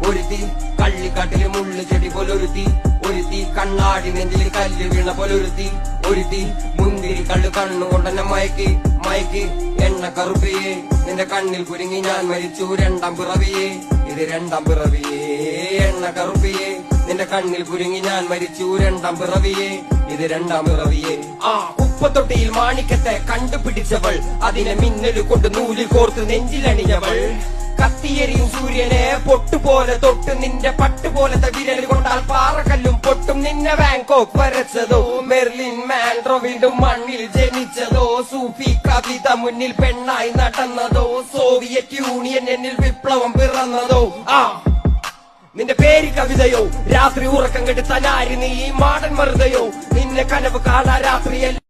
ഒരുത്തി കള്ളിക്കാട്ടില് മുള്ളു ചെടി പോലൊരുത്തി, ഒരുത്തി കണ്ണാടി നെഞ്ചില് കല്ല് വീണ പോലൊരുത്തി, ഒരുത്തി മുന്തിരി കള്ളു കണ്ണുകൊണ്ടെന്നെ മയക്കി മയക്കി. എണ്ണ കറുപ്പിയെ നിന്റെ കണ്ണിൽ കുരുങ്ങി ഞാൻ മരിച്ചു രണ്ടാം പിറവിയെ, ഇത് രണ്ടാം പിറവിയെ. എണ്ണ കറുപ്പിയെ നിന്റെ കണ്ണിൽ കുരുങ്ങി ഞാൻ മരിച്ചു രണ്ടാം പിറവിയെ, ഇത് രണ്ടാം പിറവിയെ. കുപ്പത്തൊട്ടിയിൽ മാണിക്കത്തെ കണ്ടുപിടിച്ചവൾ, അതിനെ മിന്നല് കൊണ്ട് നൂലിൽ കോർത്ത് നെഞ്ചിലണിഞ്ഞവൾ. കത്തിയെരിയും സൂര്യനെ പൊട്ടുപോലെ തൊട്ട് നിന്റെ പട്ടുപോലത്തെ വിരൽ കൊണ്ടാൽ പാറക്കല്ലും പൊട്ടും. നിന്നെ ബാങ്കോക്ക് വരച്ചതോ മെർലിൻ മാൻഡ്രോ വീണ്ടും മണ്ണിൽ ജനിച്ചതോ, സൂഫി കവിത മുന്നിൽ പെണ്ണായി നടന്നതോ, സോവിയറ്റ് യൂണിയൻ എന്നിൽ വിപ്ലവം പിറന്നതോ. നിന്റെ പേര് കവിതയോ, രാത്രി ഉറക്കം കെടുത്താനാരി നീ മാടൻ മറുതയോ, നിന്നെ കനവ് കാണാ രാത്രിയല്ല